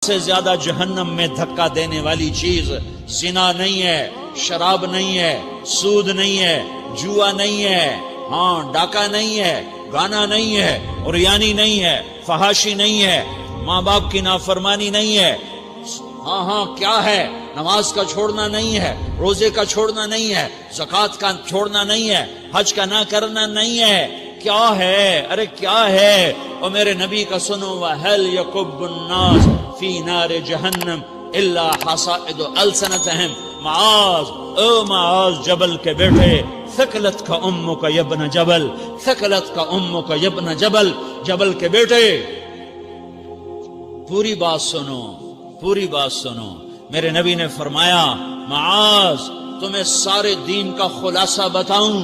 سے زیادہ جہنم میں دھکا دینے والی چیز زنا نہیں ہے، شراب نہیں ہے، سود نہیں ہے، جوا نہیں ہے، ہاں ڈاکہ نہیں ہے، گانا نہیں ہے، عریانی نہیں ہے، فحاشی نہیں ہے، ماں باپ کی نافرمانی نہیں ہے، ہاں کیا ہے، نماز کا چھوڑنا نہیں ہے، روزے کا چھوڑنا نہیں ہے، زکوٰۃ کا چھوڑنا نہیں ہے، حج کا نہ کرنا نہیں ہے، کیا ہے، ارے کیا ہے؟ اور میرے نبی کا سنو، وَهَلْ يَكُبُّ النَّاسُ فِي نَارِ جَهَنَّمَ إِلَّا حَصَائِدُ أَلْسِنَتِهِمْ۔ معاذ، او معاذ جبل کے بیٹے، ثقلت کا امک یبن جبل، ثقلت کا امک یبن جبل، جبل کے بیٹے پوری بات سنو، پوری بات سنو۔ میرے نبی نے فرمایا، معاذ تمہیں سارے دین کا خلاصہ بتاؤں،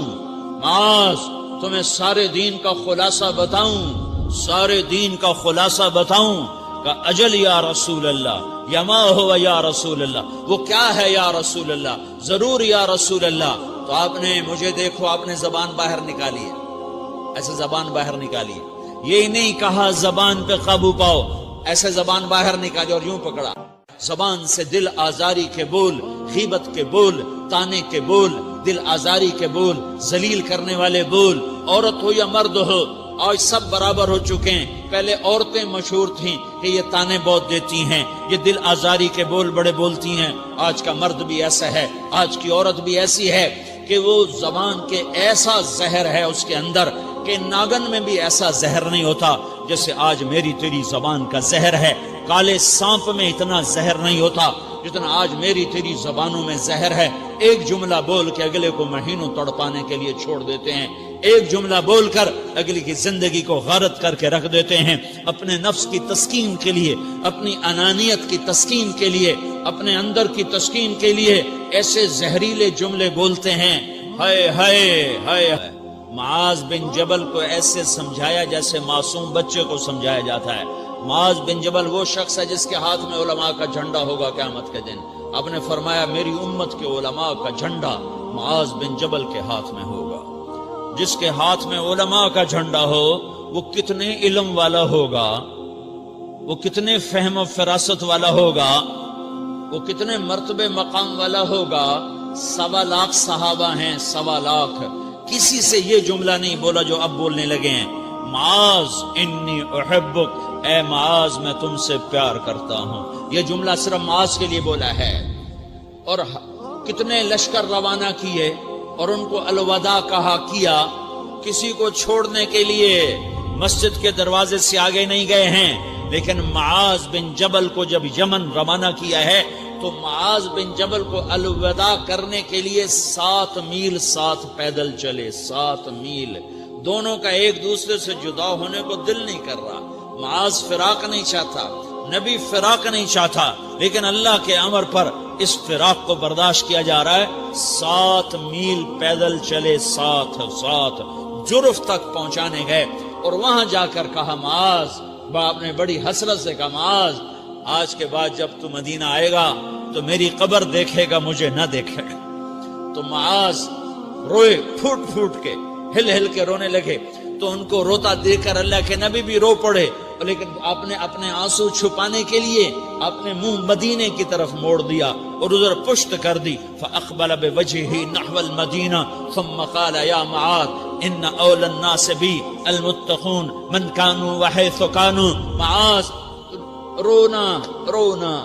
معاذ تمہیں سارے دین کا خلاصہ بتاؤں، سارے دین کا خلاصہ بتاؤں؟ کہ اجل یا رسول اللہ، یا ما ہوا یا رسول اللہ، وہ کیا ہے یا رسول اللہ؟ ضرور یا رسول اللہ۔ تو آپ نے مجھے دیکھو، آپ نے زبان باہر نکالی ہے، ایسے زبان باہر نکالی ہے، یہ نہیں کہا زبان پہ قابو پاؤ، ایسے زبان باہر نکالی اور یوں پکڑا۔ زبان سے دل آزاری کے بول، غیبت کے بول، تانے کے بول، دل آزاری کے بول، ذلیل کرنے والے بول، عورت ہو یا مرد ہو، آج سب برابر ہو چکے ہیں۔ پہلے عورتیں مشہور تھیں کہ یہ تانے بہت دیتی ہیں، یہ دل آزاری کے بول بڑے بولتی ہیں۔ آج کا مرد بھی ایسا ہے، آج کی عورت بھی ایسی ہے کہ وہ زبان کے ایسا زہر ہے اس کے اندر کہ ناگن میں بھی ایسا زہر نہیں ہوتا جیسے آج میری تیری زبان کا زہر ہے۔ کالے سانپ میں اتنا زہر نہیں ہوتا جتنا آج میری تیری زبانوں میں زہر ہے۔ ایک جملہ بول کے اگلے کو مہینوں تڑپانے کے لیے چھوڑ دیتے ہیں، ایک جملہ بول کر اگلی کی زندگی کو غارت کر کے رکھ دیتے ہیں، اپنے نفس کی تسکین کے لیے، اپنی انانیت کی تسکین کے لیے، اپنے اندر کی تسکین کے لیے ایسے زہریلے جملے بولتے ہیں۔ ہائے ہائے ہائے۔ معاذ بن جبل کو ایسے سمجھایا جیسے معصوم بچے کو سمجھایا جاتا ہے۔ معاذ بن جبل وہ شخص ہے جس کے ہاتھ میں علماء کا جھنڈا ہوگا قیامت کے دن۔ آپ نے فرمایا میری امت کے علماء کا جھنڈا معاذ بن جبل کے ہاتھ میں ہوگا۔ جس کے ہاتھ میں علماء کا جھنڈا ہو وہ کتنے علم والا ہوگا، وہ کتنے فہم و فراست والا ہوگا، وہ کتنے مرتبے مقام والا ہوگا۔ 1.25 لاکھ صحابہ ہیں، 1.25 لاکھ، کسی سے یہ جملہ نہیں بولا جو اب بولنے لگے ہیں۔ معاذ انی احبک، اے معاذ میں تم سے پیار کرتا ہوں، یہ جملہ صرف معاذ کے لیے بولا ہے۔ اور کتنے لشکر روانہ کیے اور ان کو الوداع کہا کیا، کسی کو چھوڑنے کے لیے مسجد کے دروازے سے آگے نہیں گئے ہیں، لیکن معاذ بن جبل کو جب یمن روانہ کیا ہے تو معاذ بن جبل کو الوداع کرنے کے لیے 7 میل 7 پیدل چلے، 7 میل۔ دونوں کا ایک دوسرے سے جدا ہونے کو دل نہیں کر رہا۔ معاذ فراق نہیں چاہتا، نبی فراق نہیں چاہتا، لیکن اللہ کے امر پر اس فراق کو برداشت کیا جا رہا ہے۔ 7 میل پیدل چلے، 7 جرف تک پہنچانے گئے اور وہاں جا کر کہا معاذ، باپ نے بڑی حسرت سے کہا معاذ آج کے بعد جب تو مدینہ آئے گا تو میری قبر دیکھے گا، مجھے نہ دیکھے گا۔ تو معاذ روئے، پھوٹ پھوٹ کے، ہل ہل کے رونے لگے۔ تو ان کو روتا دیکھ کر اللہ کے نبی بھی رو پڑے، لیکن آپ نے اپنے آنسو چھپانے کے لیے اپنے منہ مدینے کی طرف موڑ دیا اور ادھر پشت کر دی۔ فاقبل بوجهه نحو المدینہ ثم قال یا معاذ ان اول الناس بی المتقون من كانوا وحيث كانوا۔ معاذ رونا رونا،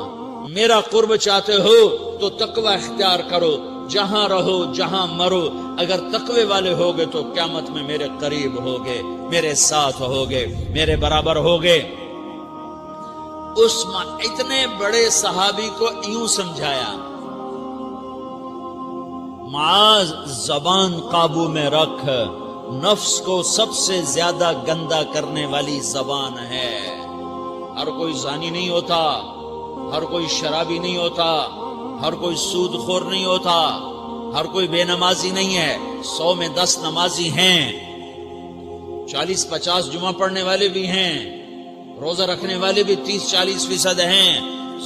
میرا قرب چاہتے ہو تو تقوی اختیار کرو، جہاں رہو جہاں مرو، اگر تقوی والے ہوگے تو قیامت میں میرے قریب ہوگے، میرے ساتھ ہوگے، میرے برابر ہوگے۔ اس اتنے بڑے صحابی کو یوں سمجھایا، معاذ زبان قابو میں رکھ، نفس کو سب سے زیادہ گندا کرنے والی زبان ہے۔ ہر کوئی زانی نہیں ہوتا، ہر کوئی شرابی نہیں ہوتا، ہر کوئی سود خور نہیں ہوتا، ہر کوئی بے نمازی نہیں ہے۔ 100 میں 10 نمازی ہیں، 40-50 جمعہ پڑھنے والے بھی ہیں، روزہ رکھنے والے بھی 30-40% ہیں،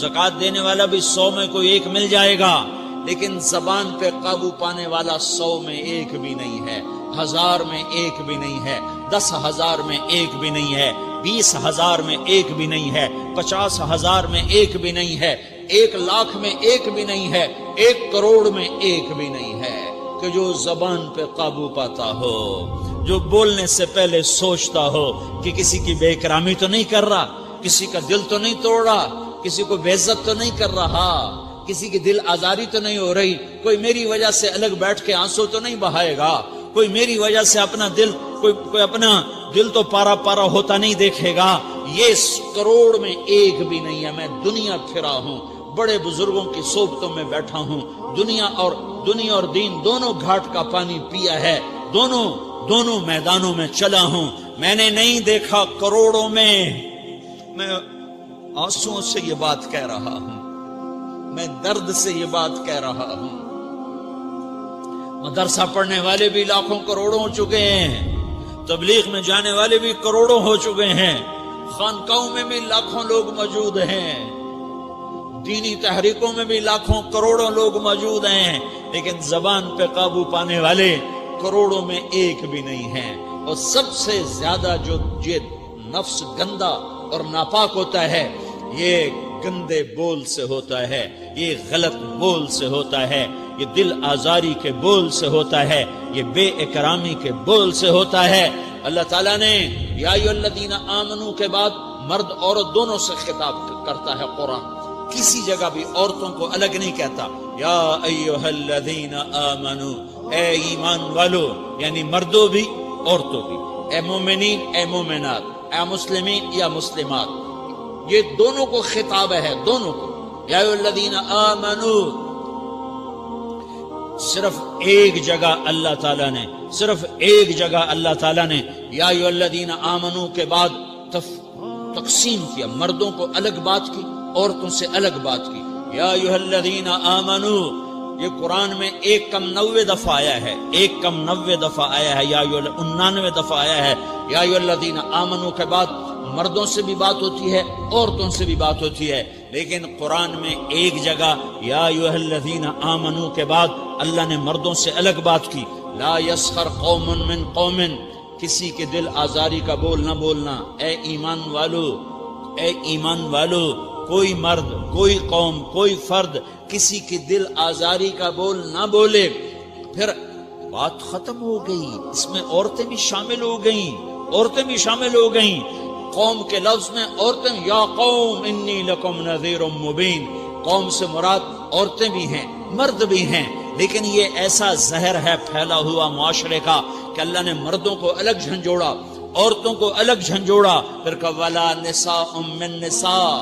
زکوٰۃ دینے والا بھی 100 میں کوئی ایک مل جائے گا، لیکن زبان پہ قابو پانے والا 100 میں ایک بھی نہیں ہے۔ 1000 میں ایک بھی نہیں ہے، 10,000 میں ایک بھی نہیں ہے، 20,000 میں ایک بھی نہیں ہے، 50,000 میں ایک بھی نہیں ہے، 1,00,000 میں ایک بھی نہیں ہے، 1 کروڑ میں ایک بھی نہیں ہے کہ جو زبان پہ قابو پاتا ہو، جو بولنے سے پہلے سوچتا ہو کہ کسی کی بے اکرامی تو نہیں کر رہا، کسی کا دل تو نہیں توڑ رہا، کسی کو بے عزت تو نہیں کر رہا، کسی کی دل آزاری تو نہیں ہو رہی، کوئی میری وجہ سے الگ بیٹھ کے آنسو تو نہیں بہائے گا، کوئی میری وجہ سے اپنا دل کوئی اپنا دل تو پارا پارا ہوتا نہیں دیکھے گا۔ یہ کروڑ میں ایک بھی نہیں ہے۔ میں دنیا پھرا ہوں، بڑے بزرگوں کی صحبتوں میں بیٹھا ہوں، دنیا اور دین دونوں گھاٹ کا پانی پیا ہے، دونوں میدانوں میں چلا ہوں، میں نے نہیں دیکھا کروڑوں میں۔ میں آنسوؤں سے یہ بات کہہ رہا ہوں، میں درد سے یہ بات کہہ رہا ہوں۔ مدرسہ پڑھنے والے بھی لاکھوں کروڑوں ہو چکے ہیں، تبلیغ میں جانے والے بھی کروڑوں ہو چکے ہیں، خانقاہوں میں بھی لاکھوں لوگ موجود ہیں، دینی تحریکوں میں بھی لاکھوں کروڑوں لوگ موجود ہیں، لیکن زبان پہ قابو پانے والے کروڑوں میں ایک بھی نہیں ہیں۔ اور سب سے زیادہ جو یہ نفس گندا اور ناپاک ہوتا ہے، یہ گندے بول سے ہوتا ہے، یہ غلط بول سے ہوتا ہے، یہ دل آزاری کے بول سے ہوتا ہے، یہ بے اکرامی کے بول سے ہوتا ہے۔ اللہ تعالیٰ نے یا ایھا الذین آمنو کے بعد مرد عورت دونوں سے خطاب کرتا ہے قرآن، کسی جگہ بھی عورتوں کو الگ نہیں کہتا۔ یا ایھا الذین آمنو، اے ایمان والو، یعنی مردوں بھی عورتوں بھی، اے مومنین اے مومنات، اے مسلمین یا مسلمات، یہ دونوں کو خطاب ہے، دونوں کو۔ یا ایھا الذین آمنو، صرف ایک جگہ اللہ تعالیٰ نے یا ایھا الذین آمنو کے بعد تقسیم کیا، مردوں کو الگ بات کی، عورتوں سے الگ بات کی۔ یا ایھا الذین آمنو، یہ قرآن میں 1 کم 90 دفعہ آیا ہے، 1 کم 90 دفعہ آیا ہے، یا 99 دفعہ آیا ہے۔ یا ایھا الذین آمنو کے بعد مردوں سے بھی بات ہوتی ہے، عورتوں سے بھی بات ہوتی ہے، لیکن قرآن میں ایک جگہ یا ایھا الذین آمنو کے بعد اللہ نے مردوں سے الگ بات کی۔ لا یسخر قوم من قوم، کسی کے دل آزاری کا بول نہ بولنا۔ اے ایمان والو، کوئی مرد، کوئی قوم، کوئی فرد کسی کی دل آزاری کا بول نہ بولے۔ پھر بات ختم ہو گئی، اس میں عورتیں بھی شامل ہو گئیں، قوم کے لفظ میں عورتیں، یا قوم انی لکم نذیر مبین، قوم سے مراد عورتیں بھی ہیں، مرد بھی ہیں، لیکن یہ ایسا زہر ہے پھیلا ہوا معاشرے کا کہ اللہ نے مردوں کو الگ جھنجھوڑا، عورتوں کو الگ جھنجھوڑا، پھر کہا ولا نساء من نساء،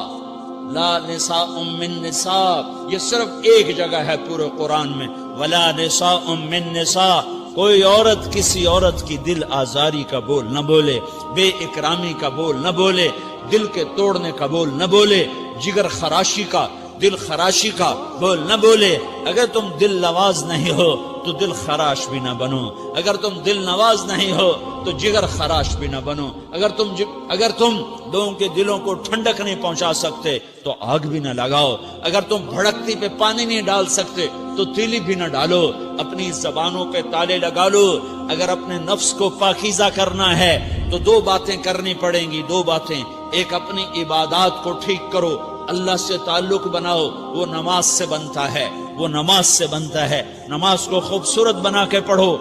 لا نساء من نساء، یہ صرف ایک جگہ ہے پورے قرآن میں، ولا نساء من نساء، کوئی عورت کسی عورت کی دل آزاری کا بول نہ بولے، بے اکرامی کا بول نہ بولے، دل کے توڑنے کا بول نہ بولے، جگر خراشی کا، دل خراشی کا بول نہ بولے۔ اگر تم دل نواز نہیں ہو تو دل خراش بھی نہ بنو، اگر تم دل نواز نہیں ہو تو جگر خراش بھی نہ بنو، اگر تم لوگوں کے دلوں کو ٹھنڈک نہیں پہنچا سکتے تو آگ بھی نہ لگاؤ، اگر تم بھڑکتی پہ پانی نہیں ڈال سکتے تو تیلی بھی نہ ڈالو، اپنی زبانوں پہ تالے لگا لو۔ اگر اپنے نفس کو پاکیزہ کرنا ہے تو 2 باتیں کرنی پڑیں گی، 2 باتیں، ایک اپنی عبادات کو ٹھیک کرو، اللہ سے تعلق بناؤ، وہ نماز سے بنتا ہے، نماز کو خوبصورت بنا کے پڑھو۔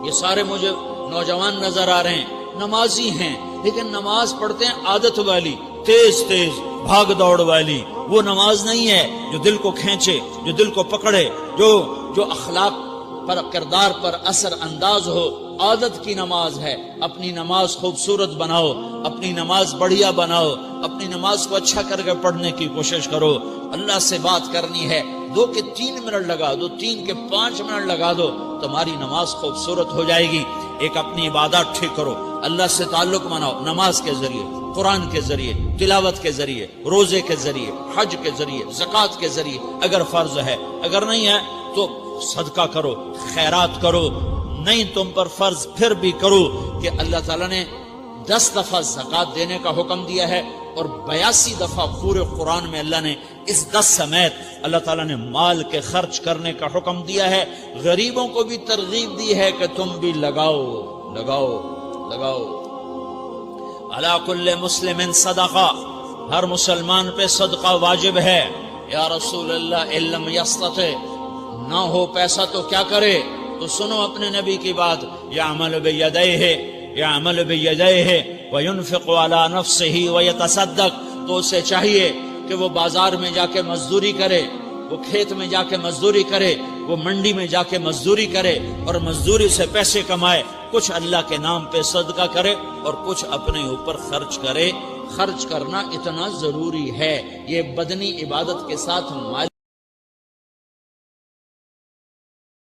یہ سارے مجھے نوجوان نظر آ رہے ہیں، نمازی ہیں، لیکن نماز پڑھتے ہیں عادت والی، تیز بھاگ دوڑ والی، وہ نماز نہیں ہے جو دل کو کھینچے، جو دل کو پکڑے، جو اخلاق پر، کردار پر اثر انداز ہو۔ عادت کی نماز ہے، اپنی نماز خوبصورت بناؤ، اپنی نماز بڑھیا بناؤ، اپنی نماز کو اچھا کر کے پڑھنے کی کوشش کرو۔ اللہ سے بات کرنی ہے، 2 کے 3 منٹ لگا دو، 3 کے 5 منٹ لگا دو، تمہاری نماز خوبصورت ہو جائے گی۔ ایک اپنی عبادات ٹھیک کرو، اللہ سے تعلق بناؤ، نماز کے ذریعے، قرآن کے ذریعے، تلاوت کے ذریعے، روزے کے ذریعے، حج کے ذریعے، زکوٰۃ کے ذریعے، اگر فرض ہے، اگر نہیں ہے تو صدقہ کرو، خیرات کرو، نہیں تم پر فرض پھر بھی کرو کہ اللہ تعالیٰ نے 10 دفعہ زکوٰۃ دینے کا حکم دیا ہے، اور 82 دفعہ پورے قرآن میں اللہ نے اس 10 سمیت اللہ تعالیٰ نے مال کے خرچ کرنے کا حکم دیا ہے. غریبوں کو بھی ترغیب دی ہے کہ تم بھی لگاؤ لگاؤ لگاؤ. علی کل مسلم صدقہ، ہر مسلمان پہ صدقہ واجب ہے. یا رسول اللہ ان لم یستطع، نہ ہو پیسہ تو کیا کرے؟ تو سنو اپنے نبی کی بات، یعمل بیدیہ، یعمل بیدیہ وینفق علی نفسہ ویتصدق. تو اسے چاہیے کہ وہ بازار میں جا کے مزدوری کرے، وہ کھیت میں جا کے مزدوری کرے، وہ منڈی میں جا کے مزدوری کرے اور مزدوری سے پیسے کمائے. کچھ اللہ کے نام پہ صدقہ کرے اور کچھ اپنے اوپر خرچ کرے. خرچ کرنا اتنا ضروری ہے. یہ بدنی عبادت کے ساتھ مالی